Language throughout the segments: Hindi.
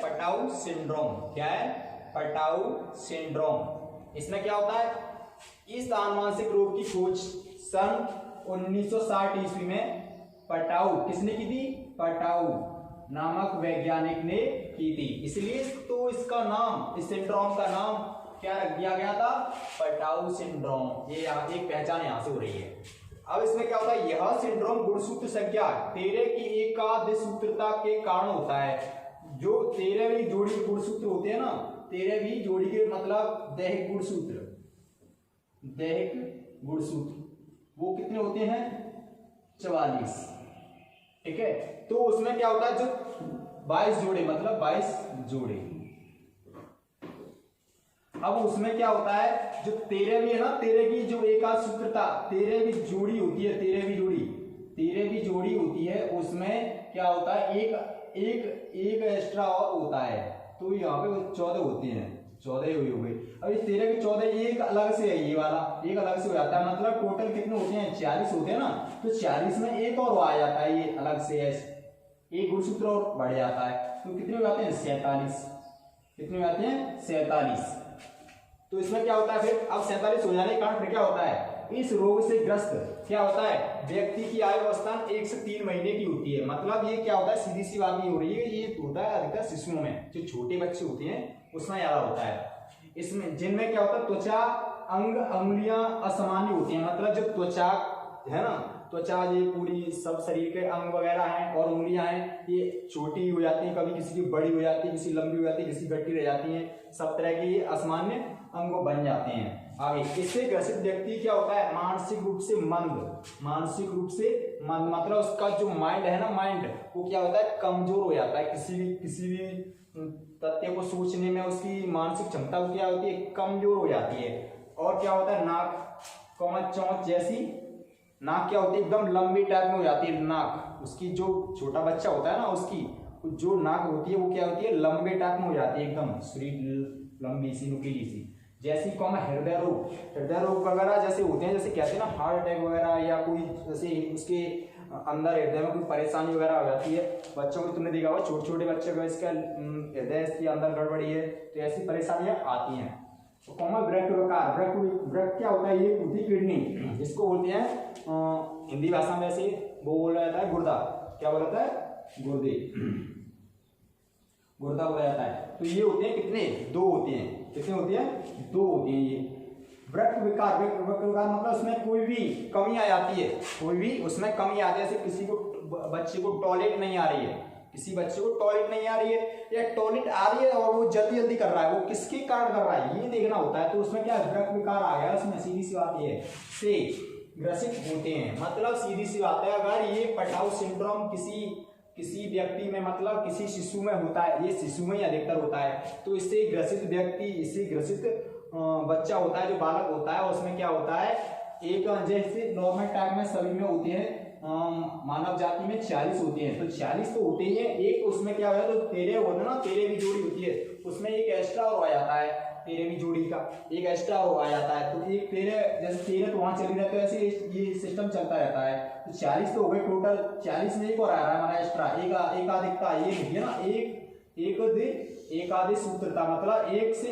Patau syndrome. क्या है? Patau syndrome. इसमें क्या होता है? इस आनुवंशिक रोग की खोज सन 1960 ईस्वी में पटाउ किसने की थी? पटाउ नामक वैज्ञानिक ने की थी। इसलिए तो इसका नाम, इस सिंड्रोम का नाम क्या रख दिया गया था? Patau syndrome. ये एक पहचान यहां से हो रही है। अब इसमें क्या होता है? यह सिंड्रोम गुणसूत्र संख्या 13 की एकाधिसूत्रता के कारण होता है। जो 13वीं जोड़ी के गुणसूत्र होते हैं ना, 13वीं जोड़ी के मतलब दैहिक गुणसूत्र, दैहिक गुणसूत्र वो कितने होते हैं? 44। ठीक है, तो उसमें क्या होता है? जो 22 जोड़े मतलब 22 जोड़े। अब उसमें क्या होता है? जो 13वीं है ना, 13 की जो एकाधिसूत्रता 13वीं जोड़ी होती है, 13वीं जोड़ी होती है, उसमें क्या होता है? एक एक्स्ट्रा होता है। तो यहाँ पे 14 होते हैं, 14 हुई हो गई। अब ये 13 की 14 एक अलग से है, ये वाला एक अलग से हो जाता है। मतलब टोटल कितने होते हैं? 40 होते हैं ना। तो 40 में एक और आ जाता है, ये अलग से है, एक गुणसूत्र और बढ़ जाता है। तो कितने हो जाते हैं? 47। कितने हो जाते हैं? 47। तो इसमें क्या होता है फिर? अब 47 हो जाने के कारण फिर क्या होता है? इस रोग से ग्रस्त क्या होता है? व्यक्ति की आयु अवस्था 1 से 3 महीने की होती है। मतलब ये क्या होता है? सीधी सी बात नहीं हो रही है, ये होता है अधिकतर शिशुओं में, जो छोटे बच्चे होते हैं उसमें ज्यादा होता है। इसमें जिनमें क्या होता है? त्वचा, अंग, अंगुलियां असामान्य होती हैं। मतलब जो त्वचा है ना, त्वचा ये पूरी सब शरीर के अंग वगैरह हैं और उंगलियां हैं, ये छोटी हो जाती है, कभी किसी की बड़ी हो जाती है, किसी लंबी हो जाती है, किसी गट्टी रह जाती है। सब तरह के ये असामान्य अंग बन जाते हैं। आगे इससे ग्रसित व्यक्ति क्या होता है? मानसिक रूप से मंद, मानसिक रूप से मंद मतलब उसका जो माइंड है ना, माइंड वो क्या होता है? कमजोर हो जाता है। किसी भी तथ्य को सोचने में उसकी मानसिक क्षमता क्या होती है? कमजोर हो जाती है। और क्या होता है? नाक चौंच जैसी नाक क्या होती है? एकदम लंबी टाइप में हो जाती है नाक। उसकी जो छोटा बच्चा होता है ना, उसकी जो नाक होती है वो क्या होती है? लंबे टाइप में हो जाती है, एकदम लंबी सी नुकीली सी। जैसी हृदय रोग वगैरह जैसे होते हैं, जैसे कहते हैं ना हार्ट अटैक वगैरह, या कोई जैसे उसके अंदर हृदय में कोई परेशानी वगैरह हो जाती है। बच्चों को तुमने देखा होगा, छोटे छोटे बच्चे को इसका हृदय इसके अंदर गड़बड़ी है, तो ऐसी परेशानियां आती हैं। तो वृक्क विकार, वृक्क क्या होता है? ये होती है किडनी, जिसको बोलते हैं हिंदी भाषा में ऐसे वो बोला जाता है गुर्दा। क्या बोला जाता है? गुर्दे, गुर्दा बोला जाता है। तो ये होते हैं कितने? 2 होते हैं। कितने होते हैं? 2 होते हैं ये वृक्क विकार। वृक्क विकार मतलब उसमें कोई भी कमी आ जाती है, कोई भी उसमें कमी आती है। जैसे किसी को बच्चे को टॉयलेट नहीं आ रही है, किसी बच्चे को टॉयलेट नहीं आ रही है, या टॉयलेट आ रही है और वो जल्दी जल्दी कर रहा है, वो किसके कारण कर रहा है ये देखना होता है। तो उसमें क्या वृक्क विकार आ गया, उसमें सीधी सी बात ये से ग्रसित होते हैं। मतलब सीधी सी बात है, अगर ये पटाउ सिंड्रोम किसी व्यक्ति में मतलब किसी शिशु में होता है, ये शिशु में ही अधिकतर होता है, तो इससे ग्रसित व्यक्ति, इससे ग्रसित बच्चा होता है, जो बालक होता है, उसमें क्या होता है? एक जैसे नॉर्मल टाइप में सभी में होते हैं, मानव जाति में 40 होते हैं, तो 40 तो होते ही है। एक उसमें क्या होता है? तो 13 होता है ना, 13वीं जोड़ी होती है, उसमें एक एक्स्ट्रा और आ जाता है, 13वीं जोड़ी का एक एक्स्ट्रा और आ जाता है। तो एक 13 जैसे 13 तो वहां चली रहती है, ऐसे ये सिस्टम चलता रहता है। तो 40 तो हो गए टोटल, 40 में एक और आ रहा है हमारा एक्स्ट्रा, एकाधिकता ये लिखिए ना, एकाधिसूत्रता मतलब एक से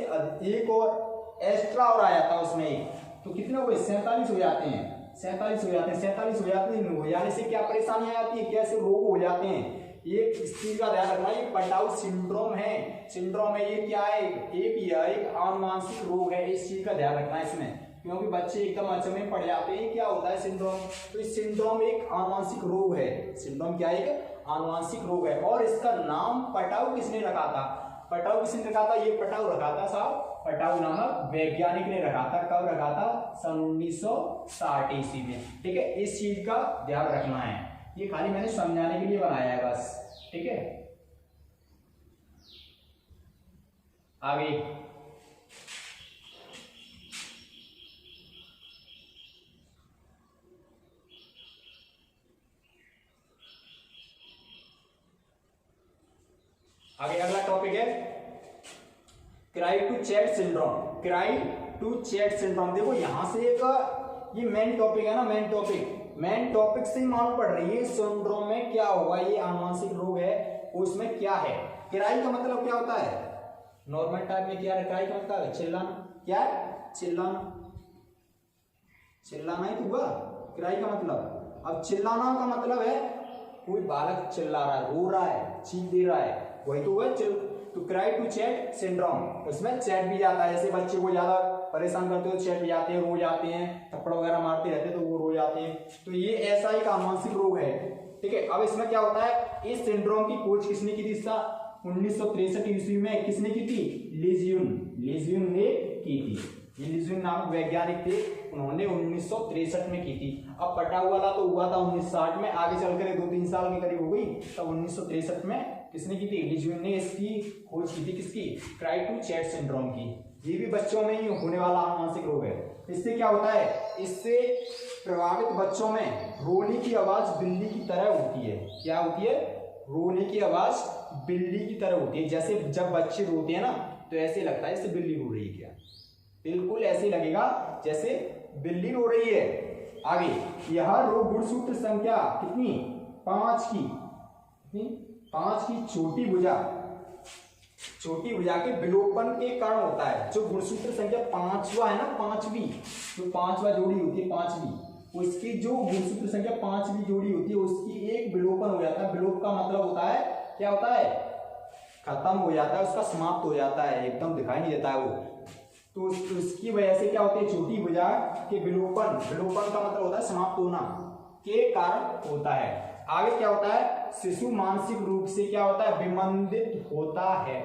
एक और एक्स्ट्रा और आ जाता है उसमें एक। तो कितने हो गए? 47 हो जाते हैं, 47 हो जाते हैं। 47 हो जाते हैं, हो जाने से क्या परेशानी आ जाती है? कैसे रोग हो जाते हैं? ये इस चीज का ध्यान रखना, ये पटाउ सिंड्रोम है। सिंड्रोम है, ये क्या है? एक आनुवंशिक रोग है, इस चीज का ध्यान रखना इसमें, क्योंकि बच्चे एकदम अचंभे में पड़ जाते हैं क्या होता है सिंड्रोम। तो इस सिंड्रोम एक आनुवंशिक रोग है। सिंड्रोम क्या है? एक आनुवंशिक रोग है। और इसका नाम पटाउ किसने रखा था? पटाउ किसने रखा था? ये पटाउ रखा था साहब, पटाउ नामक वैज्ञानिक ने रखा था। कब रखा था? सन 1960 ईस्वी में। ठीक है, इस चीज का ध्यान रखना है, ये खाली मैंने समझाने के लिए बनाया है बस। ठीक है, आगे आगे अगला टॉपिक है cry to chat syndrome. Cry to chat syndrome, देखो यहां से एक ये मेन टॉपिक है ना, मेन टॉपिक से ही मालूम पड़ रही है सिंड्रोम में क्या होगा, ये आनुवंशिक रोग है, उसमें क्या है। क्राई का मतलब क्या होता है, नॉर्मल टाइप में क्या है क्राई का मतलब है चिल्लाना, क्या है चिल्लाना, चिल्लाना ही तो हुआ क्राई का मतलब। अब चिल्लाना का मतलब है कोई बालक चिल्ला रहा है, रो रहा है, चीख दे रहा है, वही तो हुआ तो क्राई टू चैट सिंड्रोम। उसमें चैट भी जाता है, जैसे बच्चे को ज्यादा परेशान करते हो तो चैट भी जाते हैं, रो जाते हैं, थप्पड़ वगैरह मारते रहते तो वो रो जाते हैं। तो ये ऐसा एक आनुवंशिक रोग है, ठीक है। अब इसमें क्या होता है, इस सिंड्रोम की खोज किसने की थी, 1963 ईस्वी में किसने की थी, लीजियन ने की थी। ये लीजियन नामक वैज्ञानिक थे, उन्होंने 1963 में की थी। अब पटा वाला तो हुआ था 1960 में, आगे चलकर 2-3 साल के करीब हो गई, तब 1963 में किसने की थी, लीजियन ने इसकी खोज की थी, किसकी, क्राई टू चैट सिंड्रोम की। ये भी बच्चों में ही होने वाला आनुवंशिक रोग है। इससे क्या होता है, इससे प्रभावित बच्चों में रोने की आवाज बिल्ली की तरह होती है। क्या होती है, रोने की आवाज बिल्ली की तरह होती है। जैसे जब बच्चे रोते हैं ना तो ऐसे लगता है जैसे बिल्ली रो रही है, क्या बिल्कुल ऐसे लगेगा जैसे बिल्ली रो रही है। आगे यह रोग गुणसूत्र संख्या कितनी, 5 की छोटी भुजा के विलोपन के कारण होता है। जो गुणसूत्र संख्या 5वां है ना, जो 5वां जोड़ी होती है, 5वीं, उसकी जो गुणसूत्र संख्या 5वीं जोड़ी होती है उसकी एक विलोपन हो जाता है। विलोप का मतलब होता है, क्या होता है, खत्म हो जाता है, उसका समाप्त हो जाता है, एकदम दिखाई नहीं देता है वो। तो उसकी वजह से क्या होती है, छोटी भुजा के विलोपन का मतलब होता है समाप्त होना के कारण होता है। आगे क्या होता है, शिशु मानसिक रूप से क्या होता है, विमंदित होता है।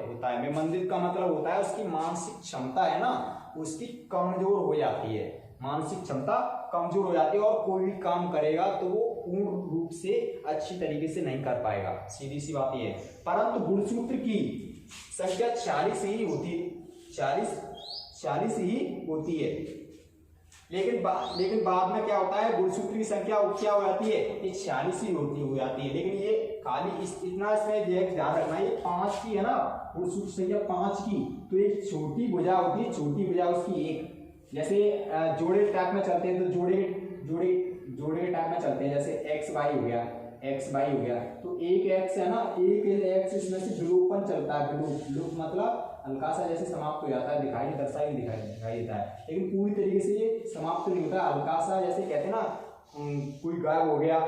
विमंदित का मतलब होता है उसकी मानसिक क्षमता है ना, उसकी कमजोर हो जाती है, मानसिक क्षमता कमजोर हो जाती है, और कोई भी काम करेगा तो वो पूर्ण रूप से अच्छी तरीके से नहीं कर पाएगा, सीधी सी बात ये है। परंतु गुणसूत्र की संख्या 46 ही होती है, 40 ही होती है। लेकिन बाद में क्या होता है, गुणसूत्र की संख्या क्या हो जाती है, ये 46 ही हो जाती है। लेकिन ये खाली इतना इसमें ध्यान रखना है, ये 5 की है ना, गुणसूत्र संख्या 5 की, तो एक छोटी भुजा होती है, छोटी भुजा उसकी एक, जैसे जोड़े टाइप में चलते हैं तो जोड़े के टाइप में चलते हैं, जैसे एक्स वाई हो गया, तो एक एक्स है ना, एक एक्स इसमें से विलोपन चलता है, विलोप मतलब हल्का सा जैसे समाप्त हो जाता है, दिखाई देता है, लेकिन पूरी तरीके से ये समाप्त नहीं होता, हल्का सा जैसे कहते हैं ना कोई गायब हो गया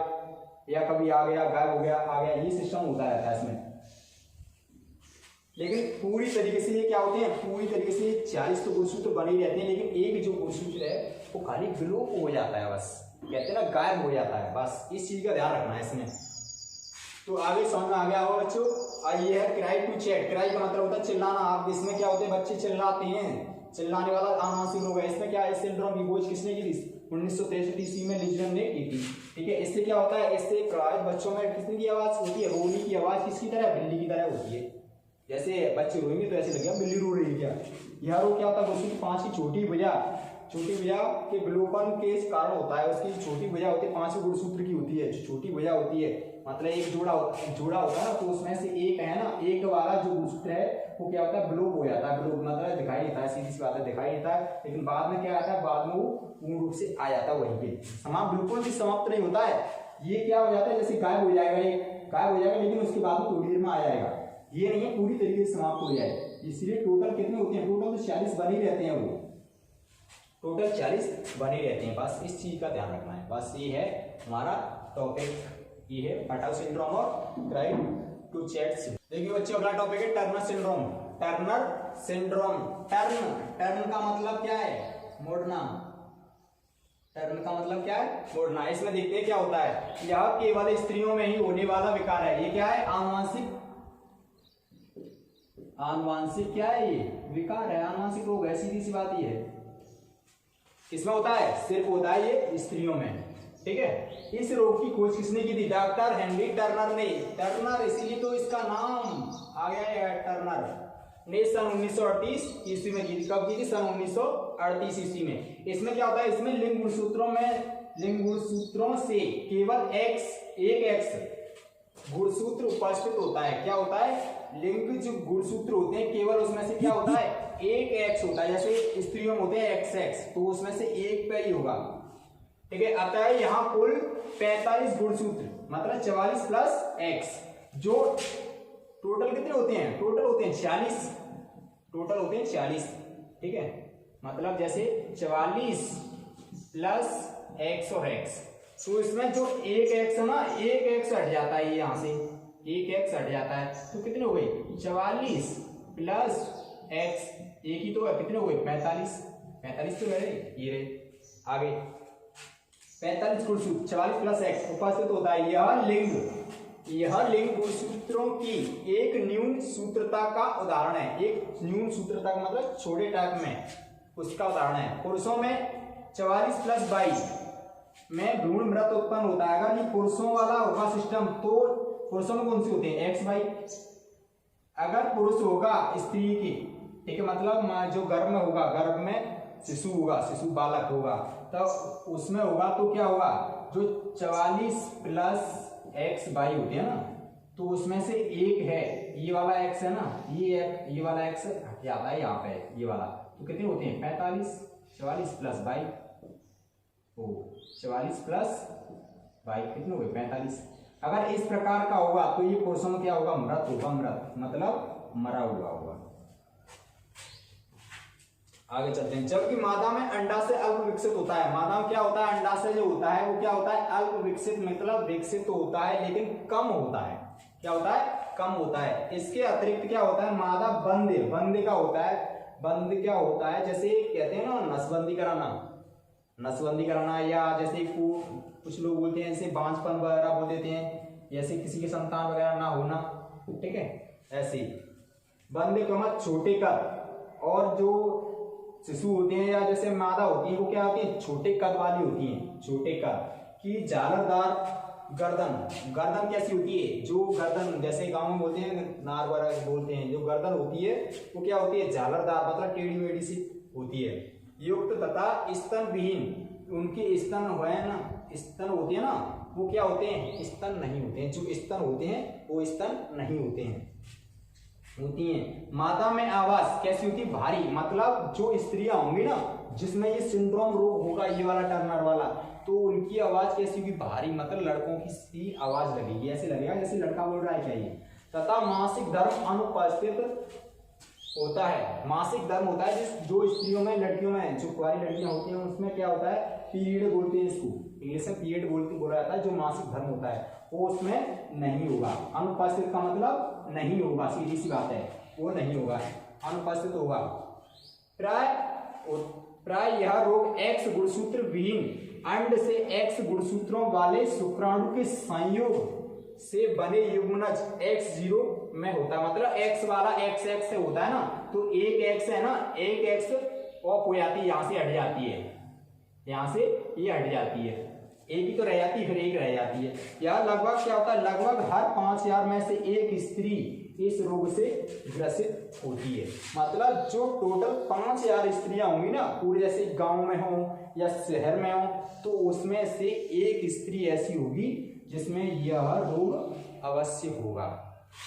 या कभी आ गया, गायब हो गया, आ गया, ये सिस्टम होता रहता है इसमें। लेकिन पूरी तरीके से ये क्या होते हैं, पूरी तरीके से 40 तो गुणसूत्र बने ही रहते हैं, लेकिन एक जो गुणसूत्र है वो खाली विलोप हो जाता है, बस कहते हैं ना गायब हो जाता है, बस इस चीज का ध्यान रखना है इसमें। तो आगे समझ में आ गया होगा बच्चों। ये है क्राई टू चैट। क्राई का मतलब होता है चिल्लाना। आप इसमें क्या होते हैं, बच्चे चिल्लाते हैं, चिल्लाने वाला आनुवंशिक रोग है। इसमें क्या है, सिंड्रोम की खोज किसने की थी, 1963 ईस्वी में लीजियन ने की थी, ठीक है। इससे क्या होता है, इससे प्रभावित बच्चों में किसने की आवाज होती है, रोने की आवाज किसकी तरह, बिल्ली की तरह होती है। जैसे बच्चे रोएंगे तो ऐसे लगेगा बिल्ली रो रही है क्या। यह रोग क्या होता है, गुणसूत्र 5 की छोटी भुजा के विलोपन के कारण होता है। उसकी छोटी भुजा होती है, 5 गुणसूत्र की होती है, जो छोटी भुजा होती है, मतलब एक जोड़ा होता है ना, तो उसमें से एक है ना, एक वाला जो गुणसूत्र है वो क्या होता है, विलोप हो जाता है। विलोप मतलब दिखाई देता है, सीधी सी बात है, दिखाई देता है, लेकिन बाद में क्या आता है, बाद में वो पूर्ण रूप से आ जाता है वहीं पे, समाप्त बिल्कुल भी समाप्त नहीं होता है। ये क्या हो जाता है, जैसे गायब हो जाएगा, लेकिन उसके बाद में थोड़ी देर में आ जाएगा, ये नहीं है पूरी तरीके से समाप्त हो जाए। इसलिए टोटल कितने होते हैं, टोटल तो 40 बने रहते हैं, वो टोटल 40 बने रहते हैं। बस इस चीज का ध्यान रखना है, बस ये है हमारा टॉपिक, ये है पटाउ सिंड्रोम और क्राई टू चैट सिंड्रोम। देखिए बच्चों अगला टॉपिक है टर्नर सिंड्रोम। टर्न का मतलब क्या है, मोड़ना। टर्न का मतलब क्या है, मोड़ना। इसमें देखते हैं क्या होता है, यह केवल स्त्रियों में ही होने वाला विकार है। ये क्या है, आनुवांशिक क्या है, ये विकार है, आनुवांशिक रोग है, सीधी सी बात ये है। किसमें होता है, सिर्फ होता है ये स्त्रियों में, ठीक है। इस रोग की खोज किसने की थी, डॉक्टर हेनरी टर्नर ने। टर्नर इसीलिए तो इसका नाम आ गया है, टर्नर ने सन 1938 ईस्वी में की थी। कब की थी, सन 1938 ईस्वी में। इसमें क्या होता है, इसमें लिंग गुणसूत्रों से केवल एक एक्स गुणसूत्र उपस्थित होता है। क्या होता है, लिंग जो गुणसूत्र होते हैं केवल उसमें से क्या होता है, एक एक्स होता है। जैसे स्त्रियों में होते हैं एक्स एक्स, तो उसमें से एक पे ही होगा। ठीक है, अतः यहाँ कुल 45 गुणसूत्र मतलब 44 प्लस एक्स, जो टोटल कितने होते हैं, टोटल होते हैं 46, टोटल होते हैं 46। ठीक है, मतलब जैसे 44 प्लस एक्स और एक्स, तो इसमें जो एक एक्स है ना, एक एक्स हट जाता है, ये यहाँ से एक एक्स हट जाता है, तो कितने हो गए 44 प्लस एक्स, एक ही तो है, कितने हो गए 45, 45 तो रहे, ये रहे आगे 45 गुणसूत्र 44 प्लस एक्स उपस्थित होता है। यह लिंग गुणसूत्रों की एक न्यून सूत्रता का उदाहरण है। एक न्यून सूत्रता का मतलब छोटे टाइप में उसका उदाहरण है। पुरुषों में 44 प्लस 22 में भ्रूण मृत उत्पन्न होता है। अगर ये पुरुषों वाला होगा सिस्टम, तो पुरुषों में कौन से होते हैं, एक्स वाई। अगर पुरुष होगा स्त्री की, ठीक है, मतलब जो गर्भ में होगा, गर्भ में शिशु होगा, शिशु बालक होगा, तो उसमें होगा तो क्या होगा, जो 44 प्लस एक्स वाई होते हैं ना, तो उसमें से एक है, ये वाला एक्स है ना, ये वाला एक्स हट जाता है यहाँ पे, ये वाला, तो कितने होते हैं 45, 44 प्लस 22, ओ 44 प्लस 22 कितने हो गए 45। अगर इस प्रकार का होगा तो ये पुरुषों में क्या होगा, मृत होगा, मृत मतलब मरा हुआ होगा। आगे चलते हैं। जबकि मादा में अंडा से अल्प विकसित होता है। मादा में क्या होता है, अंडा से जो होता है वो क्या होता है, अल्प विकसित, मतलब विकसित तो होता है लेकिन कम होता है। क्या होता है, कम होता है। इसके अतिरिक्त क्या होता है, मादा बंदे का होता है। बंद क्या होता है, जैसे कहते हैं ना नसबंदी कराना, या जैसे कुछ लोग बोलते हैं जैसे बांझपन वगैरह बोल देते हैं, जैसे किसी के संतान वगैरह ना होना, ठीक है, ऐसे बंदे का मत छोटे कद, और जो शिशु होते हैं या जैसे मादा होती है वो क्या होती है, छोटे कद वाली होती हैं, छोटे कद की, झालरदार गर्दन कैसी होती है, जो गर्दन जैसे गांव में बोलते हैं नार वगैरह बोलते हैं, जो गर्दन होती है वो क्या होती है, झालरदार मतलब टेढ़ी मेढ़ी सी होती है। युक्त तथा स्तन विहीन, उनके स्तन है ना, स्तन होते हैं ना, वो क्या होते हैं, स्तन नहीं होते हैं। जो स्तन होते हैं वो स्तन नहीं होते हैं। मादा में आवाज कैसी होती है, भारी, मतलब जो स्त्रियां होंगी ना जिसमें ये सिंड्रोम रोग होगा, ये वाला टर्नर वाला, तो उनकी आवाज कैसी होगी, भारी, मतलब लड़कों की सी आवाज लगेगी, ऐसे लगेगा जैसे लड़का बोल रहा है क्या ये। तथा मासिक धर्म अनुपस्थित होता है। मासिक धर्म होता है जो स्त्रियों में, लड़कियों में, जो कुंवारी लड़कियां होती हैं उसमें क्या होता है, पीरियड बोलते हैं इसको, इंग्लिश में पीरियड बोला जाता है। जो मासिक धर्म होता है वो उसमें नहीं होगा। अनुपस्थित का मतलब नहीं होगा, सीधी सी बात है, वो नहीं होगा, अनुपस्थित होगा। प्राय यह रोग एक्स गुणसूत्र विहीन अंड से एक्स गुणसूत्रों वाले शुक्राणु के संयोग से बने युग्मनज X0 में होता है। मतलब एक्स वाला एक्स से होता है ना, तो एक एक्स है ना, एक एक्स ऑफ हो जाती है, यहां से हट जाती है, यहां से ये हट जाती है, एक ही तो रह जाती है, फिर एक रह जाती है। यह लगभग क्या होता है, लगभग हर 5000 में से एक स्त्री इस रोग से ग्रसित होती है। मतलब जो टोटल 5000 स्त्रियां होंगी ना, पूरे जैसे गांव में हो या शहर में हो, तो उसमें से एक स्त्री ऐसी होगी जिसमें यह रोग अवश्य होगा,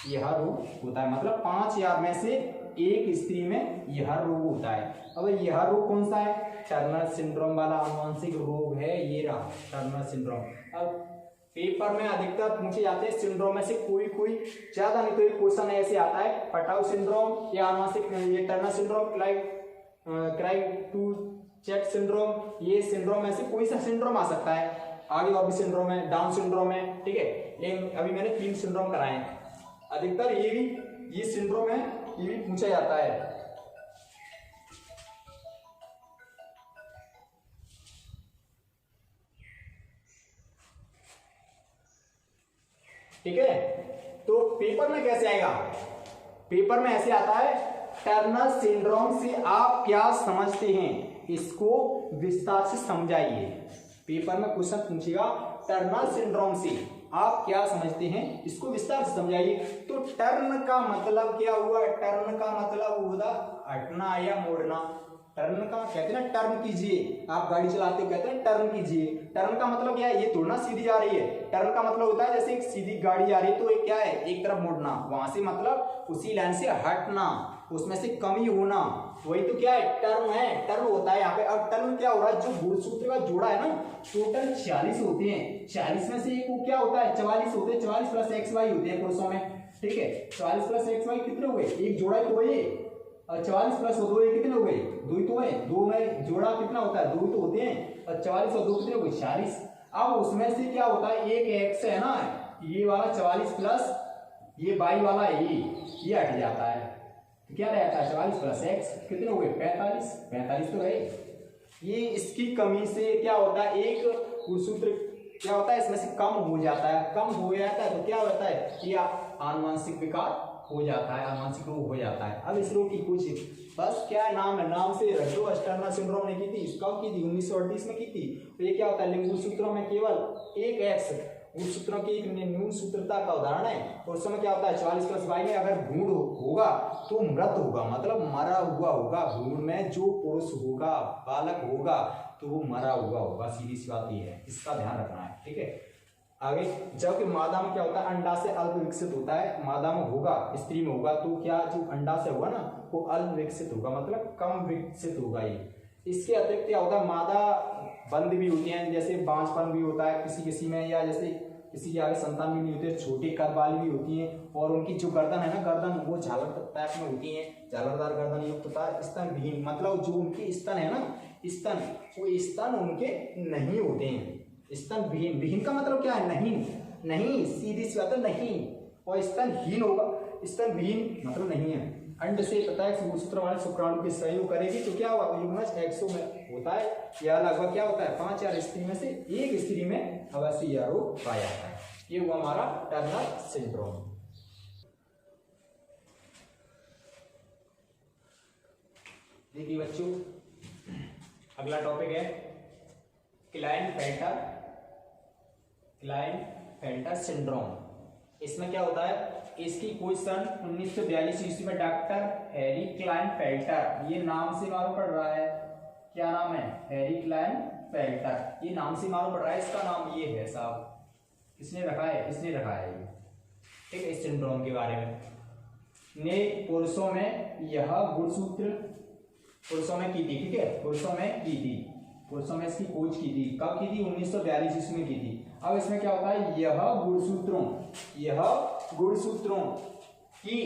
यह रोग होता है। मतलब 5000 में से एक स्त्री में यह रोग होता है। अब यह रोग कौन सा है, टर्नर सिंड्रोम वाला आनुवंशिक रोग है, ये रहा टर्नर सिंड्रोम। अब पेपर में अधिकतर पूछे जाते हैं सिंड्रोम में से कोई ज्यादा नहीं तो एक क्वेश्चन ऐसे आता है, पटाउ सिंड्रोम या आनुवंशिक, ये टर्नर सिंड्रोम, क्राइग-टू-चेट सिंड्रोम, ये सिंड्रोम में से कोई सा सिंड्रोम आ सकता है। आगे और भी सिंड्रोम है, डाउन सिंड्रोम है, ठीक है, लेकिन अभी मैंने 3 सिंड्रोम कराए हैं। अधिकतर ये सिंड्रोम है, ये भी पूछा जाता है। ठीक है, तो पेपर में कैसे आएगा, पेपर में ऐसे आता है, टर्नर सिंड्रोम से आप क्या समझते हैं, इसको विस्तार से समझाइए। पेपर में क्वेश्चन पूछेगा, टर्नर सिंड्रोम से आप क्या समझते हैं, इसको विस्तार से समझाइए। तो टर्न का मतलब क्या हुआ, टर्न का मतलब हुआ हटना या मोड़ना, टर्न का कहते हैं ना, टर्न कीजिए, आप गाड़ी चलाते हो कहते हैं टर्न कीजिए। टर्न का मतलब क्या है, ये थोड़ा ना सीधी जा रही है। टर्न का मतलब होता है जैसे एक सीधी गाड़ी आ रही है तो एक क्या है, एक तरफ मुड़ना, वहां से मतलब उसी लाइन से हटना, उसमें से कमी होना, वही तो क्या है, टर्न है, टर्न होता है यहाँ पे। अब टर्न क्या हो रहा है, जो गुणसूत्र का जोड़ा है ना, टोटल 46 होते हैं, 46 में से एक वो क्या होता है, 44 होते हैं, 44 प्लस एक्स वाई होते हैं पुरुषों में, ठीक है। 44 प्लस एक्स वाई कितने हो गए, एक जोड़ा ही तो है ये, और 44 प्लस दो ये कितने हो गए, दो ही तो है, दो में जोड़ा कितना होता है, दो ही तो होते हैं, और 44 और दो कितने हो गए, 46। अब उसमें से क्या होता है, एक एक्स है ना, ये वाला 44 प्लस ये बाई वाला ये हट जाता है, तो क्या रहता है 44 प्लस एक्स कितने हो गए, 45, 45 तो है। ये इसकी कमी से क्या होता है, एक गुणसूत्र क्या होता है इसमें से कम हो जाता है, कम हो जाता है तो क्या होता है, ये आनुवंशिक विकार हो जाता है, आनुवंशिक रोग हो जाता है। अब इस रोग की कुछ बस क्या नाम है, नाम से रख दो, स्टर्नर सिंड्रोम ने की थी, कब की थी, 1938 में की थी। तो ये क्या होता है, गुणसूत्रों में केवल एक एक्स गुणसूत्रों की एक न्यून सूत्रता का उदाहरण है। और उस समय क्या होता है, 44 प्लस वाई में अगर भ्रूण होगा तो मृत होगा, मतलब मरा हुआ होगा, भ्रूण में जो पुरुष होगा, बालक होगा तो वो मरा हुआ होगा, सीधी सी बात ये है, इसका ध्यान रखना है, ठीक है। आगे जबकि मादा में क्या होता है, अंडा से अल्प विकसित होता है, मादा में होगा, स्त्री में होगा तो क्या, जो अंडा से होगा ना वो अल्प विकसित होगा, मतलब कम विकसित होगा ये। इसके अतिरिक्त क्या होता है, मादा बंद भी होती है, जैसे बांझपन भी होता है किसी किसी में, या जैसे किसी के आगे संतान भी नहीं होते, छोटे कद वाली भी होती है, और उनकी जो गर्दन है ना, गर्दन वो झालर टाइप में होती है, झालरदार गर्दन युक्त होता है। स्तन विहीन, मतलब जो उनके स्तन है ना, स्तन, वो स्तन उनके नहीं होते हैं, स्तन विहीन। विहीन का मतलब क्या है, नहीं, नहीं, सीधी सी बात है, नहीं, और स्तनहीन होगा, स्तन विहीन मतलब नहीं है। अंड से प्रत्येक गुणसूत्र वाले शुक्राणु की संयोग करेगी तो क्या होगा, युग्मज एक्सो में होता है, या लगभग क्या होता है 5 या स्त्री में से एक स्त्री में अवश्य यह रोग पाया जाता है। ये हुआ हमारा टर्नर सिंड्रोम। देखिए बच्चों, अगला टॉपिक है क्लाइनफेल्टर सिंड्रोम। इसमें क्या होता है, इसकी खोज सन 1942 ईस्वी में डॉक्टर हैरी क्लाइनफेल्टर, ये नाम से मालूम पड़ रहा है, क्या नाम है, हैरी क्लाइनफेल्टर, ये नाम से मालूम पड़ रहा है, इसका नाम ये है साहब, किसने रखा है, इसने रखा है ये, ठीक है। इस सिंड्रोम के बारे में ने पुरुषों में यह गुणसूत्र पुरुषों में की थी, ठीक है, पुरुषों में की थी, पुरुषों में इसकी खोज की थी, कब की थी, 1942 ईस्वी में की थी। अब इसमें क्या होता है, यह गुणसूत्रों की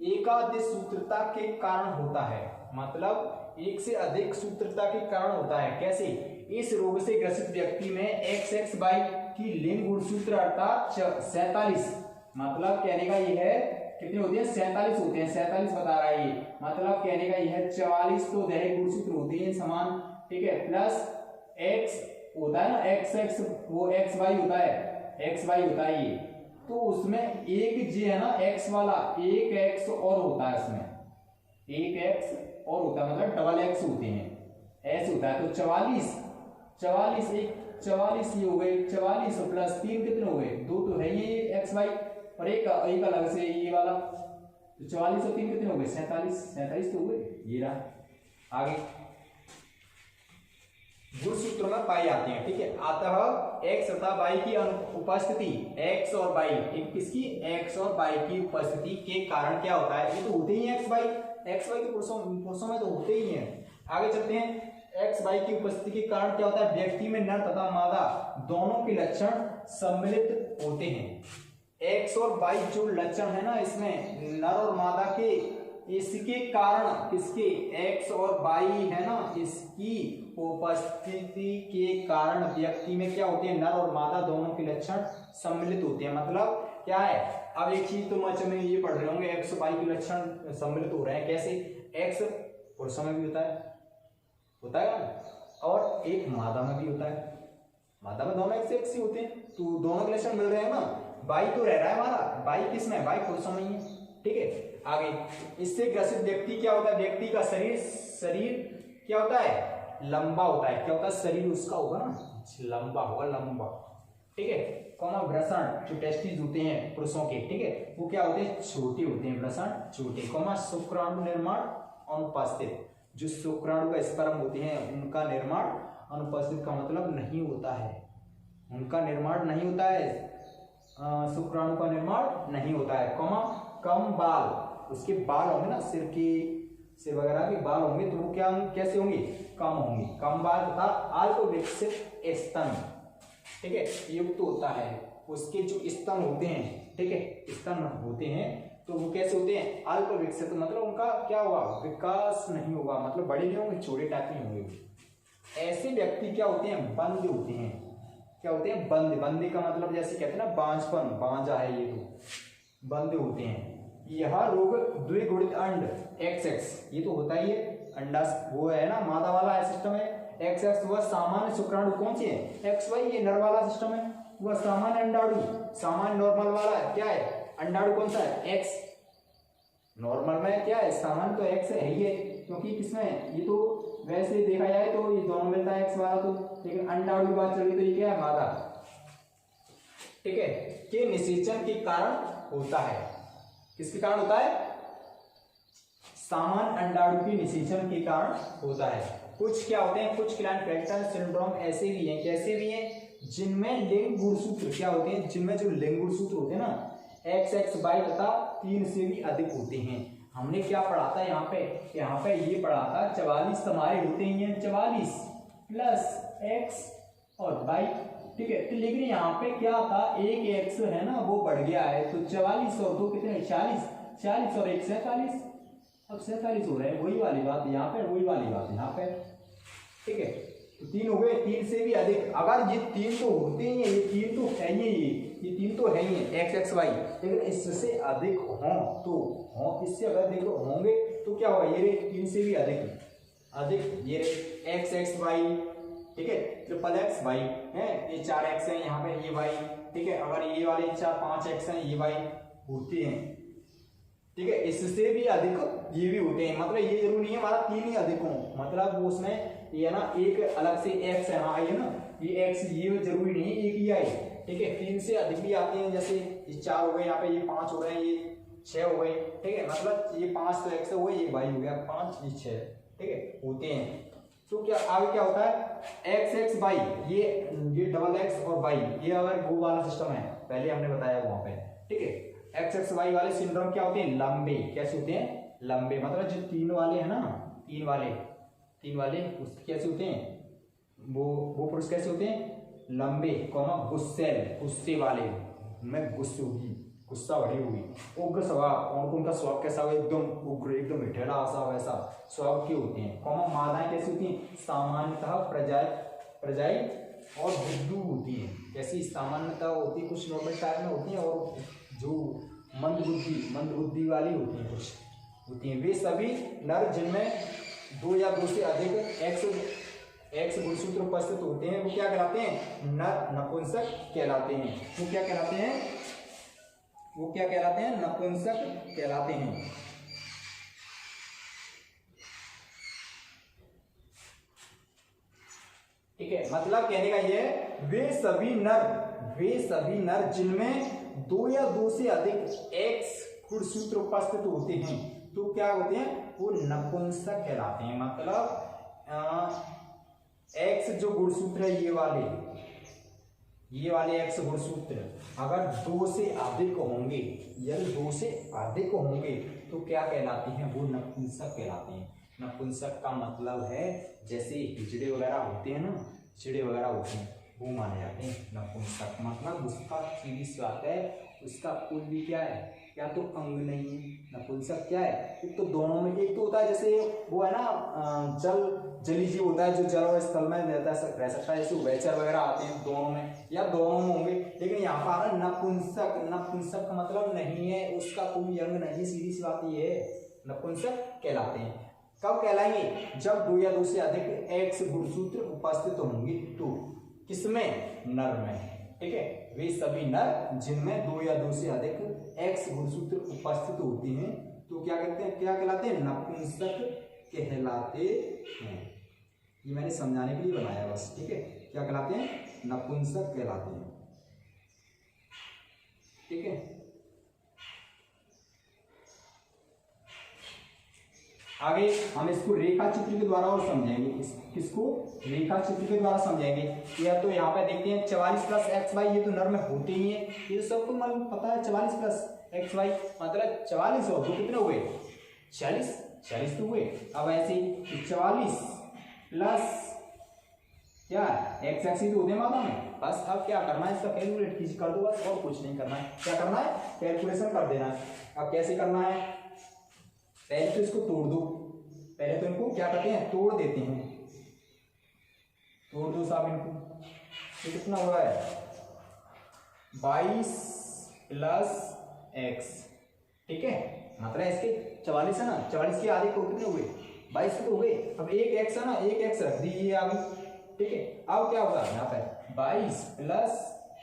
एकाधिक सूत्रता के कारण होता है, मतलब एक से अधिक सूत्रता के कारण होता है। कैसे, इस रोग से ग्रसित व्यक्ति में XXY की लिंग गुणसूत्र अर्थात 47, मतलब कहने का यह है कितने होते हैं, 47 होते हैं, 47 बता रहा है ये, मतलब कहने का यह है 44 तो दैहिक गुणसूत्र होते हैं समान, ठीक है, प्लस x होता है ना, XX वो XY होता है ये, तो उसमें एक जे है ना x वाला, एक x और होता है, इसमें एक x और होता है, मतलब डबल x होते हैं, ऐसे होता है। तो 44 ये हो गए, 44 प्लस 3 कितने हो गए, 2 तो है ये XY, और एक अलग से ये वाला, तो 44 और 3 कितने हो गए, 47 तो हुए, ये रहा। आगे गुणसूत्रों में पाई जाती है, ठीक है। अतः x तथा y की उपस्थिति, x और y, किसकी, x और y की उपस्थिति के कारण क्या होता है, ये तो होते ही XY तो पुरुषों में तो होते ही हैं। आगे चलते हैं, XY की उपस्थिति के कारण क्या होता है, व्यक्ति में नर तथा मादा दोनों के लक्षण सम्मिलित होते हैं। X और Y जो लक्षण है ना इसमें, नर और मादा के, इसके कारण, किसके, X और Y है ना, इसकी उपस्थिति के कारण व्यक्ति में क्या होते हैं, नर और मादा दोनों के लक्षण सम्मिलित होते हैं। मतलब क्या है, अब एक चीज तो मच में ये पढ़ रहे होंगे, X और Y के लक्षण सम्मिलित हो रहे हैं, कैसे, X पुरुषों में भी होता है और एक मादा में भी होता है, मादा में दोनों X ही होते हैं, तो दोनों के लक्षण मिल रहे हैं ना। Y तो रह रहा है हमारा, Y किसमें, Y पुरुषों में ही है, ठीक है। आगे इससे ग्रसित व्यक्ति क्या होता है, व्यक्ति का शरीर क्या होता है, लंबा होता है, क्या होता है, शरीर उसका होगा ना, लंबा होगा, लंबा, ठीक है। कौमा वृषण, जो टेस्टिस होते हैं पुरुषों के, ठीक है, वो क्या होते हैं, छोटे होते हैं, वृषण छोटे। कौमा शुक्राणु निर्माण अनुपस्थित, जो शुक्राणु का स्पर्म होते हैं उनका निर्माण अनुपस्थित का मतलब नहीं होता है, उनका निर्माण नहीं होता है, शुक्राणु का निर्माण नहीं होता है। कम बाल, उसके बाल होंगे ना, सिर वगैरह के बाल होंगे तो वो क्या कैसे होंगे, कम होंगे। कम बाल तथा अल्प विकसित स्तन, ठीक है, युक्त होता है। उसके जो स्तन होते हैं, ठीक है, स्तन होते हैं तो वो कैसे होते हैं, अल्प विकसित, मतलब उनका क्या होगा, विकास नहीं होगा, मतलब बड़े नहीं होंगे, छोटे टाइप नहीं होंगे। ऐसे व्यक्ति क्या होते हैं, बंद होते हैं। क्या होते हैं, बंद। बंदे का मतलब जैसे कहते हैं ना बांझपन, बांझा है ये, तो बंद होते हैं। यह रोग द्विगुणित अंड XX, ये तो होता ही है, अंडा वो है ना, मादा वाला सिस्टम है। XX वह सामान्य शुक्राणु कौन से है, XY ये नर वाला सिस्टम है। वह सामान्य अंडाणु, सामान्य नॉर्मल वाला क्या है, अंडाणु कौन सा है, X। नॉर्मल में क्या है, सामान्य तो X है ही है, क्योंकि किसमें, ये तो वैसे देखा जाए तो ये दोनों मिलता है X वाला तो, लेकिन अंडाणु की बात चल रही तो ये क्या है, मादा, ठीक है, के निषेचन के कारण होता है। किसके कारण होता है, सामान्य अंडाणु के निषेचन के कारण होता है। कुछ क्या होते हैं, कुछ क्लाइनफेल्टर सिंड्रोम ऐसे भी हैं, कैसे भी हैं, जिनमें लिंग गुणसूत्र क्या होते हैं, जिनमें जो लिंग गुणसूत्र होते हैं ना XXY तथा 3 से भी अधिक होते हैं। हमने क्या पढ़ा था यहाँ पे ये पढ़ा था 44 हमारे होते हैं, 44 प्लस X और Y, ठीक है। तो लेकिन यहाँ पे क्या था, एक X है ना वो बढ़ गया है, तो 44 और 2 कितने, 40, 40 और 1 47, अब 47 हो रहे हैं, वही वाली बात यहाँ पे, वही वाली बात यहाँ पे, ठीक है। तो 3 हो गए, 3 से भी अधिक। अगर ये 3 तो होते ही है, ये 3 तो है ही, ये 3 तो है ही है XXY, लेकिन इससे अधिक हों तो हों, इससे अगर देखो होंगे तो क्या होगा, ये 3 से भी अधिक ये XXY, ठीक है, XXY है, ये 4X है यहाँ पे, ये Y, ठीक है। अगर ये वाले 5X हैं, ये Y होते हैं, ठीक है। इससे भी अधिक ये भी होते हैं, मतलब ये जरूरी नहीं है हमारा 3 ही अधिक हो, मतलब वो उसमें ये ना एक अलग से X है, हाँ ये ना ये X, ये जरूरी नहीं है एक ही आए, ठीक है। 3 से अधिक भी आते हैं, जैसे ये 4 हो गए, यहाँ पे ये 5 हो रहे हैं, ये 6 हो गए, ठीक है, मतलब ये 5 तो X हो गए, ये Y हो गया 5, ये 6, ठीक है, होते हैं। तो क्या आगे क्या होता है, XXY, ये डबल X और Y, ये अगर वो वाला सिस्टम है, पहले हमने बताया वहां पे, ठीक है। XXY वाले सिंड्रोम क्या होते हैं, लंबे, कैसे होते हैं, लंबे, मतलब जो 3 वाले है ना, 3 वाले उस कैसे होते हैं, वो पुरुष कैसे होते हैं, लंबे, गुस्से वाले, उनमें गुस्सा बढ़ी हुई, उग्र स्वभाव, और उनका स्वभाव कैसा हो, एकदम उग्र, एकदम मिठेला सा वैसा स्वभाव के होते हैं। मादाएं कैसी होती हैं, सामान्यतः प्रजाई और बुद्धू होती हैं। कैसी सामान्यतः होती है, कुछ नॉर्मल टाइप में होती हैं, और जो मंद बुद्धि वाली होती हैं कुछ होती हैं। वे सभी नर जिनमें 2 या 2 से अधिक X गुणसूत्र उपस्थित होते हैं, वो क्या कहलाते हैं, नर नपुंसक कहलाते हैं। वो क्या कहलाते हैं, नपुंसक कहलाते हैं। ठीक है, मतलब कहने का ये है, वे सभी नर जिनमें 2 या 2 से अधिक X गुणसूत्र उपस्थित होते हैं, तो क्या होते हैं, वो नपुंसक कहलाते हैं। मतलब X जो गुणसूत्र है, ये वाले X गुणसूत्र अगर 2 से अधिक होंगे, यदि 2 से अधिक होंगे तो क्या कहलाते हैं, वो नपुंसक कहलाते हैं। नपुंसक का मतलब है, जैसे हिजड़े वगैरह होते हैं ना, चिड़े वगैरह होते हैं, वो माने जाते हैं नपुंसक। मतलब उसका सीधी सी बात है, उसका कुल भी क्या है, या तो अंग नहीं है। नपुंसक क्या है, एक तो दोनों में, एक तो होता है जैसे वो है ना जली जीव होता है, जो जल और स्थल में रहता है, रह सकता है, जैसे उभयचर वगैरह आते हैं दोनों में, या दोनों में होंगे। लेकिन यहाँ पर नपुंसक का मतलब नहीं है, उसका कोई अंग नहीं, सीधी सी बात ये है, नपुंसक कहलाते हैं। कब कहलाएंगे, जब 2 या 2 से अधिक X गुणसूत्र उपस्थित होंगे, तो किसमें, नर में, ठीक है। वे सभी नर जिनमें 2 या 2 से अधिक X गुणसूत्र उपस्थित होते हैं, तो क्या कहलाते हैं, नपुंसक कहलाते हैं। ये मैंने समझाने के लिए बनाया बस, ठीक है। क्या कहलाते हैं, नपुंसक कहलाते हैं, ठीक है। आगे हम इसको रेखा चित्र के द्वारा और समझेंगे, किसको रेखा चित्र के द्वारा समझेंगे। या तो यहाँ पे देखते हैं 44 प्लस एक्स वाई, ये तो नर में होते ही है, ये तो सबको मालूम पता है। 44 प्लस एक्स वाई मतलब 44 हो तो कितने हुए 46, 46 तो हुए। अब ऐसे ही 44 प्लस क्या एक्स एक्स ही तो होते हैं माता में। बस अब क्या करना है, इसका कैलकुलेट कीजिए कर दो बस, और कुछ नहीं करना है। क्या करना है, कैलकुलेशन कर देना है। अब कैसे करना है, पहले तो इसको तोड़ दो, पहले तो इनको क्या करते हैं तोड़ देते हैं, तोड़ दो साहब इनको। तो कितना हो रहा है 22 प्लस एक्स, ठीक है मतलब इसके 44 है ना, 44 के आधे को कितने हुए 22 तो हो गए। अब एक एक्स है ना, एक एक्स रख दीजिए आगे, ठीक है। अब क्या होगा यहाँ पे 22 प्लस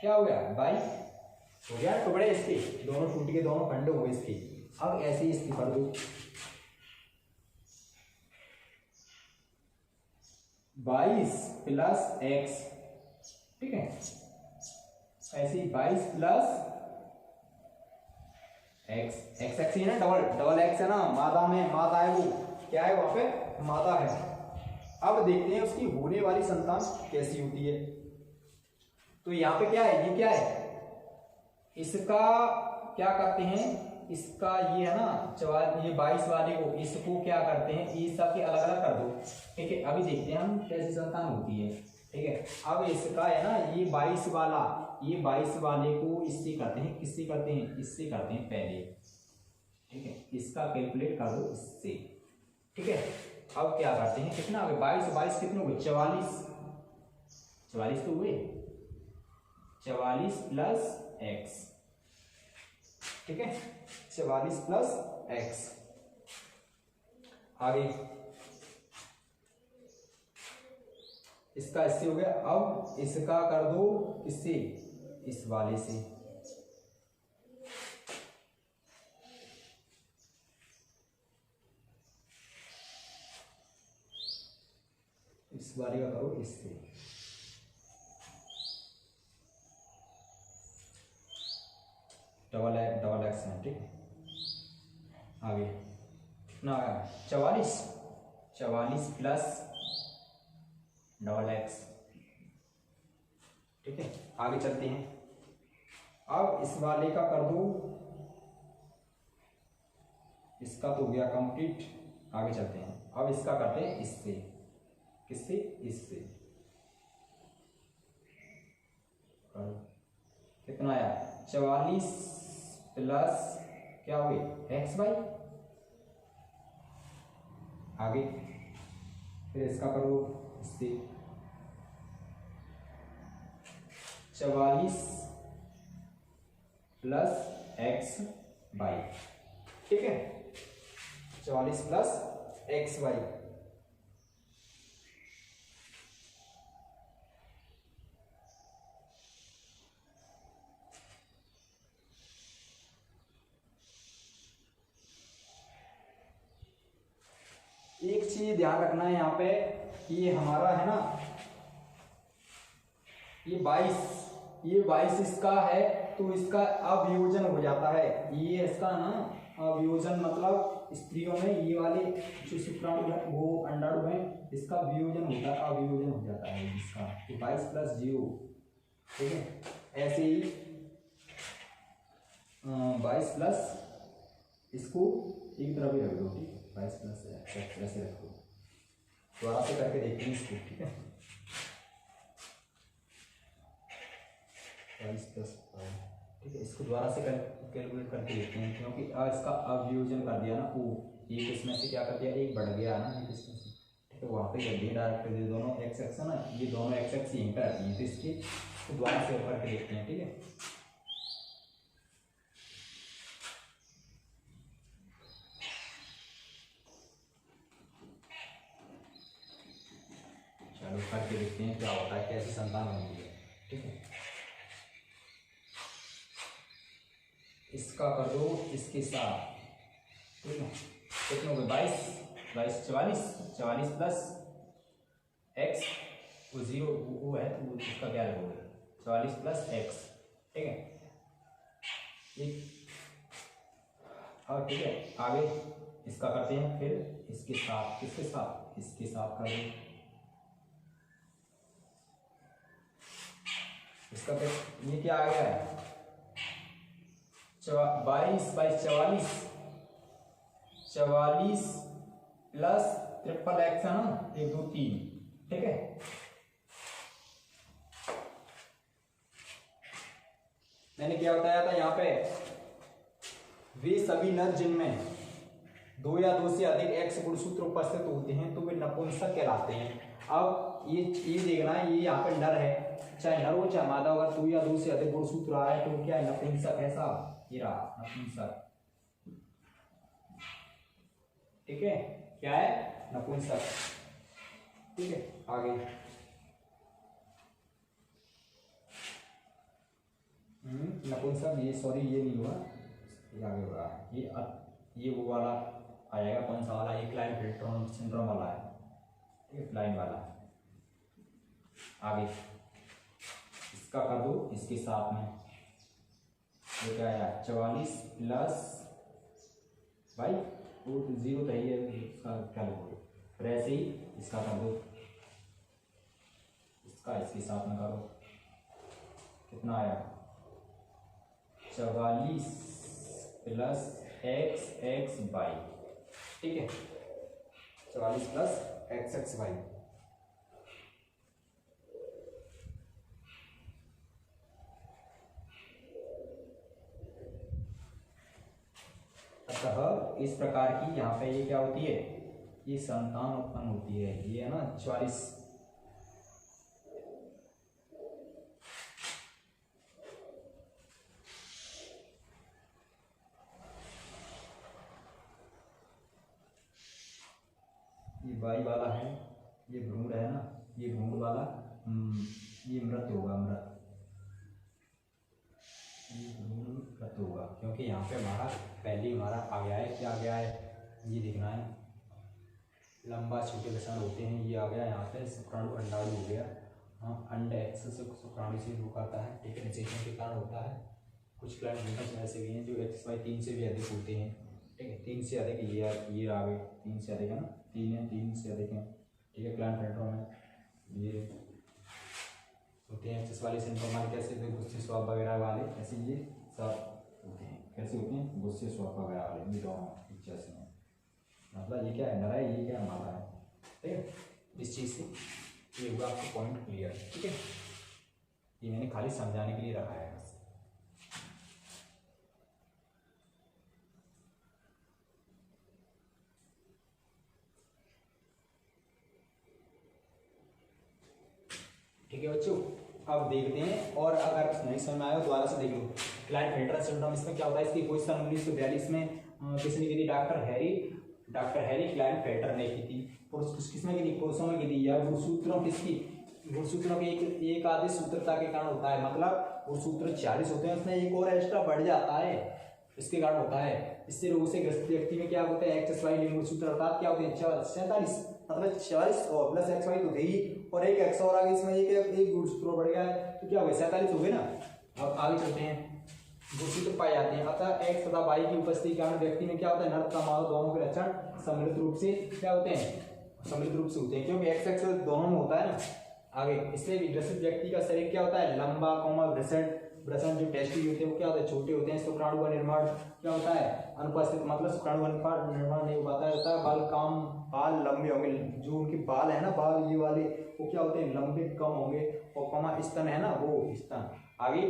क्या हो गया 22 हो गया टुकड़े इसके, दोनों टूट के दोनों खंड हो गए इसके। अब ऐसे ही इसकी कर दो 22 प्लस एक्स, ठीक है ऐसे ही 22 प्लस एक्स, एक्स एक्स ही ना, डबल डबल एक्स है ना, मादा में मादा है, वो क्या है वहां पे मादा है। अब देखते हैं उसकी होने वाली संतान कैसी होती है। तो यहाँ पे क्या है, ये क्या है, इसका क्या करते हैं, इसका ये है ना ये 22 वाले को, इसको क्या करते हैं ये सब के अलग अलग कर दो, ठीक है। अभी देखते हैं हम कैसी संतान होती है, ठीक है। अब इसका है ना ये 22 वाला, ये 22 वाले को इससे करते हैं, किससे करते हैं, इससे करते हैं पहले, ठीक है। इसका कैलकुलेट कर दो इससे, ठीक है। अब क्या करते हैं, कितना हो गया 22 22 कितने हुए 44, 44 तो हुए, 44 प्लस एक्स, ठीक है 44 प्लस एक्स। आगे इसका इससे हो गया। अब इसका कर दो इससे, इस वाले से, इस वाले का करो इससे, डबल एक्स में, ठीक है। आगे कितना आया 44, 44 प्लस डबल एक्स, ठीक है। आगे चलते हैं। अब इस वाले का कर दो, इसका तो हो गया कंप्लीट। आगे चलते हैं, अब इसका करते हैं इससे, किससे, इससे। कितना आया 44 प्लस क्या हुए एक्स वाई। आगे फिर इसका करो इससे 44 प्लस एक्स वाई, ठीक है 44 प्लस एक्स वाई। एक चीज ध्यान रखना है यहाँ पे, ये हमारा है ना ये 22 इसका है, तो इसका अवियोजन हो जाता है। ये इसका ना अवियोजन मतलब स्त्रियों में ये वाले जो शुक्राणु है वो अंडाणु है, इसका वियोजन होता है, अवियोजन हो जाता है इसका। तो 22 प्लस 0, ठीक है। ऐसे ही 22 प्लस इसको एक तरफ ही रख दो, ठीक है 22 प्लस ऐसे रखो, दोबारा से करके देखते हैं इसको, ठीक है 22 प्लस, ठीक है। इसको दोबारा से कैलकुलेट करके देखते हैं, क्योंकि इसका अवियोजन कर दिया ना, वो एक इसमें से क्या कर दिया, एक बढ़ गया ना एक इसमें से, ठीक है वहाँ पे कर दिया डायरेक्ट, ये दोनों एक्स एक्स है ना, ये दोनों एक्स एक्स यहीं पर आती है, तो इसकी दोबारा से करके देखते हैं, ठीक है। चलो करके देखते हैं क्या होता है, कैसी संतान होती है, ठीक है। इसका कर दो इसके साथ, ठीक है कितने हो गए 22 44 प्लस एक्स, वो 0 वो है तो उसका क्या लगोगे 44 प्लस एक्स, ठीक है। और ठीक है आगे इसका करते हैं, फिर इसके साथ, किसके साथ, इसके साथ कर दो, इसका फिर ये क्या आ गया है 22 बाई 44, 44 प्लस ट्रिपल एक्स है ना, 1 2 3, ठीक है। मैंने क्या बताया था यहाँ पे, वे सभी नर जिनमें 2 या 2 से अधिक एक्स गुणसूत्र उपस्थित होते हैं तो वे नपुंसक कहलाते हैं। अब ये देखना है, ये यहाँ पे नर है, चाहे नर हो चाहे मादा, अगर 2 या 2 से अधिक गुणसूत्र आ है तो क्या है, नपुंसक है साहब, ये रहा नपुंसक, ठीक है, क्या है, नपुंसक, ठीक है। आगे नपुंसक, ये सॉरी ये नहीं हुआ, ये आगे होगा, ये वो वाला आएगा, कौन सा वाला, ये क्लाइनफेल्टर सिंड्रोम वाला है, ठीक है, क्लाइन वाला। आगे इसका कर दो इसके साथ में, ये क्या आया 44 प्लस भाई वो 0 तो है, इसका क्या लोगे, फिर ऐसे ही इसका कर दो, इसका इसके साथ में करो, कितना आया 44 प्लस एक्स वाई, ठीक है, 44 प्लस एक्स वाई। अतः इस प्रकार की यहाँ पे ये क्या होती है, ये संतान उत्पन्न होती है, ये है ना 44, ये वाई वाला है, ये भ्रूण है ना, ये भ्रूण वाला, ये मृत होगा, ये भ्रूण मृत होगा, क्योंकि यहाँ पे हमारा पहले हमारा आ गया है, क्या आ गया है, ये देखना है, लंबा छोटे विषाणु होते हैं, ये आ गया यहाँ पे शुक्राणु अंडाणु हो गया, हाँ अंड एक्स से शुक्राणु से रुक आता है, ठीक है, निषेचन के कारण होता है। कुछ प्लांट ऐसे भी हैं जो XY 3 से भी अधिक होते हैं, ठीक है, 3 से अधिक, ये आ गए 3 से अधिक है ना, 3 है, 3 से अधिक है, ठीक है, प्लांट फेल्ड्रोम में ये होते हैं, एक्सेस वाले सिंड्रोम वाले कैसे, गुस्से स्वाप वगैरह वाले, ऐसे ये सब होते हैं, कैसे होते हैं, गुस्से स्वाप वगैरह वाले, ये दोनों पिक्चर्स में, मतलब ये क्या है, नर है, ये क्या मादा है, ठीक है। इस चीज़ से ये होगा आपको पॉइंट क्लियर, ठीक है, ये मैंने खाली समझाने के लिए रखा है बस। ठीक है बच्चों, अब देखते हैं, और अगर नहीं समझ में आया दोबारा से देख लो। क्लाइनफेल्टर सिंड्रोम, इसमें क्या होता है, इसकी खोज सन 1942 में किसने की थी, डॉक्टर हैरी क्लाइनफेल्टर ने की थी। किसमें की थी, पुरुषों में की थी, या गुणसूत्रों किसकी, गुणसूत्रों के एक आधे सूत्रता के कारण होता है, मतलब गुणसूत्र 40 होते हैं, उसमें एक और एक्स्ट्रा बढ़ जाता है, इसके कारण होता है। इससे रोग से ग्रस्त व्यक्ति में क्या होता है, XY लिंग गुणसूत्र अर्थात क्या होते हैं 47, मतलब 40 और प्लस XY तो थे ही, और एक एक्स और आगे इसमें एक गुणसूत्र बढ़ गया है, तो क्या हो गया 47 हो गए ना। अब आगे चलते हैं, गुणसूत्र पाए जाते हैं, अतः एक्स तथा वाई की उपस्थिति के कारण व्यक्ति में क्या होता है, नर तथा मादा दोनों के लक्षण सम्मिलित रूप से क्या होते हैं, सम्मिलित रूप से होते हैं, क्योंकि एक्स दोनों में होता है ना। आगे इससे विकसित व्यक्ति का शरीर क्या होता है, लंबा वृषण जो टेस्टिस होते हैं वो क्या होता है, छोटे होते हैं। शुक्राणु का निर्माण क्या होता है, अनुपस्थित, मतलब शुक्राणु का निर्माण नहीं हो पाता है। बाल लंबे होंगे, जो उनके बाल है ना, बाल ये वाले वो क्या होते हैं, लंबे कम होंगे, और स्तन है ना, वो स्तन आगे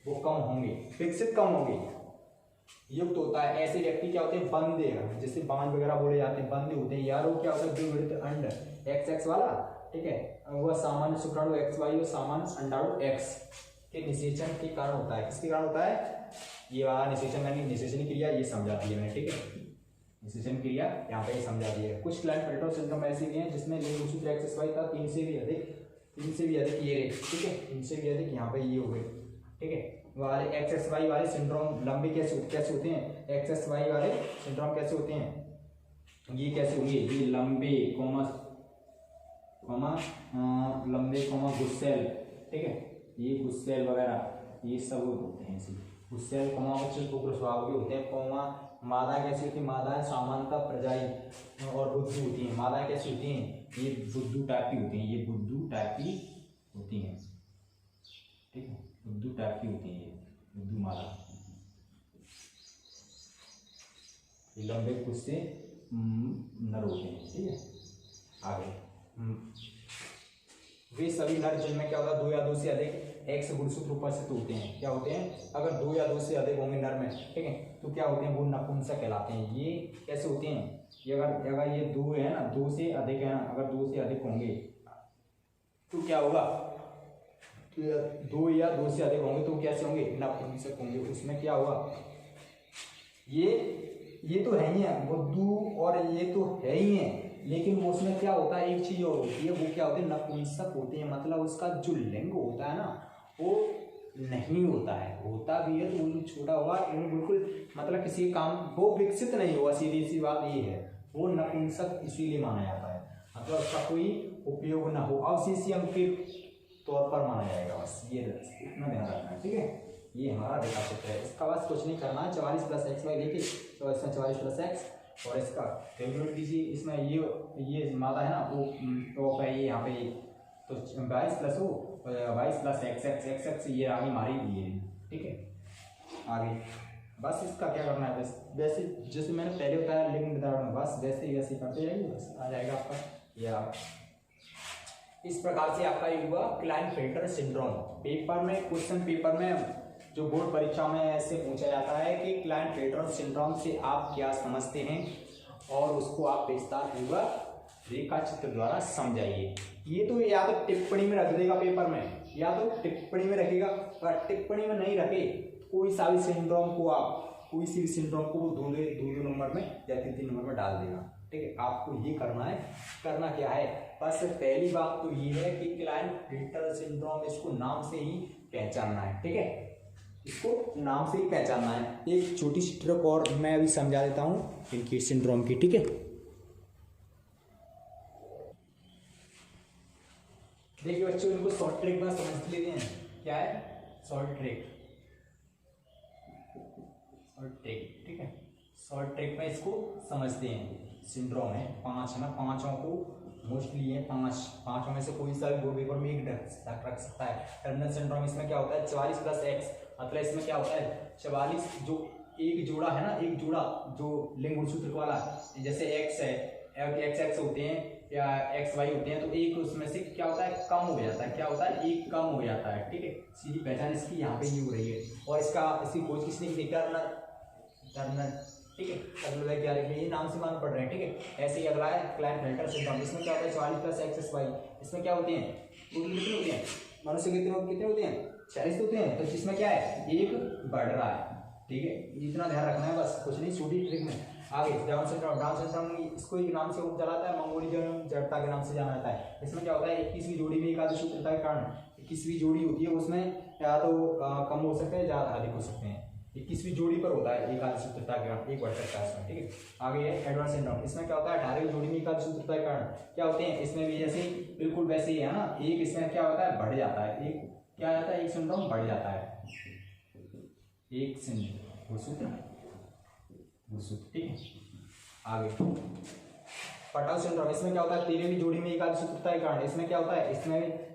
वो कम होंगे, विकसित कम होंगे, युक्त होता है। ऐसे व्यक्ति क्या होते हैं, बंदे, जिससे बांझ वगैरह बोले जाते हैं, बंदे होते हैं। यार वो क्या होता है, द्विवृत्त अंड XX वाला, ठीक है, वह सामान्य शुक्राणु XY और सामान्य अंडाणु X के निषेचन के कारण होता है। किसके कारण होता है, ये वाला निषेचन, यानी निषेचन क्रिया ये समझा दी है मैंने, ठीक है, निषेचन क्रिया यहाँ पे समझा दी है। कुछ क्लाइनफेल्टर सिंड्रोम ऐसे भी हैं जिसमें लिंग गुणसूत्र XY था 3 से भी अधिक ये रहे, ठीक है, 3 से भी अधिक यहाँ पे ये हो गए, ठीक है। वाले XXY वाले सिंड्रोम लंबे कैसे होते हैं, XXY वाले सिंड्रोम कैसे होते हैं, ये कैसे होंगे, ये लंबे गुस्सेल, ठीक है, ये गुस्सेल वगैरह ये सब होते हैं, इसी गुस्सेल उच्च उग्र स्वभाव के होते हैं, मादाएं कैसी होती हैं, मादाएं सामान्यतः प्रजाई और बुद्धू होती हैं। मादाएं कैसी होती हैं, ये बुद्धू टाइप की होती हैं, ये बुद्धू टाइप की होती हैं, ठीक है, बुद्धू टाइप की होती हैं, ये बुद्धू मादा, ये लंबे कुछ से नर होते हैं, ठीक है। आगे वे सभी नर जिनमें क्या होता है 2 या 2 से अधिक एक्स गुणसूत्र उपस्थित होते हैं, क्या होते हैं, अगर 2 या 2 से अधिक होंगे नर में, ठीक है, तो क्या होते हैं, वो नपुंसक कहलाते हैं। ये कैसे होते हैं, ये अगर ये 2 है ना, 2 से अधिक है ना, अगर 2 से अधिक होंगे तो क्या होगा, 2 या 2 से अधिक होंगे तो कैसे होंगे, नपुंसक होंगे। उसमें क्या होगा, ये तो है ही है बुद्धू और ये तो है ही है, लेकिन वो उसमें क्या होता है, एक चीज और होती है, वो क्या होते हैं, नपुंसक होते हैं, मतलब उसका जो लिंग होता है ना वो नहीं होता है, होता भी है तो वो छोटा होगा, बिल्कुल मतलब किसी काम वो विकसित नहीं हुआ, सीधी सी बात ये है, वो नपुंसक इसीलिए माना जाता है, मतलब उसका कोई उपयोग ना हो, अवशेषी अंग के तौर पर माना जाएगा, बस ये इतना ध्यान रखना है, ठीक है। ये हमारा डेटा क्षेत्र है, इसका बस कुछ नहीं करना है, 44 + x वाई लेके तो इसमें 44 + x और इसका कैलकुलेट कीजिए, इसमें ये मादा है ना वो टॉप है, ये यहाँ पे तो 22 + x ये आगे हमारी ये, ठीक है। आगे बस इसका क्या करना है, बस वैसे जैसे मैंने पहले बताया लिंग निर्धारण, बस वैसे ही करते जाएंगे, बस आ जाएगा आपका। या इस प्रकार से आपका ये हुआ क्लाइनफेल्टर सिंड्रोम। पेपर में क्वेश्चन पेपर में जो बोर्ड परीक्षा में ऐसे पूछा जाता है कि क्लाइनफेल्टर सिंड्रोम से आप क्या समझते हैं और उसको आप विस्तार पूर्वक रेखा चित्र द्वारा समझाइए। ये तो या तो टिप्पणी में रख देगा पेपर में, या तो टिप्पणी में रखेगा, और टिप्पणी में नहीं रखे कोई सा भी सिंड्रोम को आप कोई सी भी सिंड्रोम को वो 2 नंबर में या 3 नंबर में डाल देगा, ठीक है। आपको ये करना है, करना क्या है, बस पहली बात तो ये है कि क्लाइनफेल्टर सिंड्रोम, इसको नाम से ही पहचानना है, ठीक है, इसको नाम से ही पहचानना है। एक छोटी सी ट्रिक और मैं अभी समझा देता हूँ इनकी सिंड्रोम की, ठीक है। देखिए बच्चों, इनको शॉर्ट ट्रिक में समझ लेते हैं, क्या है शॉर्ट ट्रिक, ठीक है। शॉर्ट ट्रिक में इसको समझते हैं। सिंड्रोम है 5 है ना, 5 को मोस्टली है, 5 में से कोई सा भी बोर्ड पेपर में एक रख सकता है। टर्नर सिंड्रोम, इसमें क्या होता है 44 + x, मतलब इसमें क्या होता है 44 जो एक जोड़ा है ना, एक जोड़ा जो लिंग गुणसूत्र वाला, जैसे x है, x होते हैं या x y होते हैं, तो एक उसमें से क्या होता है कम हो जाता है, क्या होता है एक कम हो जाता है, ठीक है। सीधी पहचान इसकी यहाँ पे ये हो रही है, और इसकी खोज किसने की, टर्नर, ठीक है। अगला क्या लिख ये नाम से मान पढ़ रहे हैं, ठीक है। ऐसे ही अगला है क्लाइनफेल्टर सिंड्रोम, इसमें क्या होता है 44 + x y, इसमें क्या होते हैं कितने होते हैं, मनुष्य कितने होते हैं 46 होते हैं, तो जिसमें क्या है एक बढ़ रहा है, ठीक है। इतना ध्यान रखना है, बस कुछ नहीं, छोटी ट्रिक में। आगे डाउन सिंड्रोम इसको एक नाम से जाता है, मंगोलियन जड़ता के नाम से जाना जाता है। इसमें क्या होता है 21वीं जोड़ी में एकादश सूत्रता के कारण 21वीं जोड़ी होती है, उसमें या तो कम हो सकते हैं या अधिक हो सकते हैं, 21वीं जोड़ी पर होता है एकादश सूत्रता के कारण, एक बढ़ सकता है इसमें, ठीक है। आगे है एडवांस सिंड्रोम, इसमें क्या होता है 18वीं जोड़ी में एकादश सूत्रता के कारण क्या होते हैं, इसमें भी जैसे बिल्कुल वैसे ही है ना, एक इसमें क्या होता है बढ़ जाता है, एक क्या जाता है एक सिंड्रोम बढ़ जाता है, एक सूत्र, ठीक है। आगे पटाव सिंड्रोम, इसमें क्या होता है 13वीं जोड़ी में एकादश सूत्रता के कारण, इसमें क्या होता है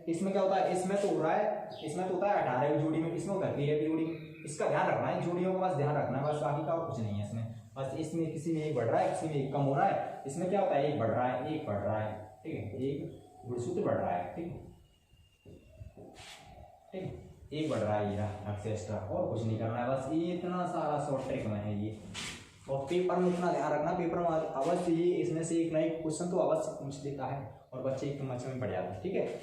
इसमें क्या होता है, इसमें तो हो रहा है, इसमें तो होता है 18वीं जोड़ी में, इसमें होता है 13वीं जोड़ी में। इसका ध्यान रखना है, जोड़ियों का बस ध्यान रखना है, बस बाकी का और कुछ नहीं है इसमें, बस इसमें किसी में एक बढ़ रहा है, किसी में एक कम हो रहा है, इसमें क्या होता है एक बढ़ रहा है, एक बढ़ रहा है, ठीक है, एक गुणसूत्र बढ़ रहा है, ठीक है, एक बढ़ रहा है ये रहा एक्स्ट्रा, और कुछ नहीं करना है, बस ये इतना सारा शॉर्ट ट्रिक में है ये। और पेपर में इतना ध्यान रखना, पेपर में अवश्य ये इसमें से एक नई क्वेश्चन तो अवश्य पूछ देता है और बच्चे एक मच में पड़ जाता है, ठीक है।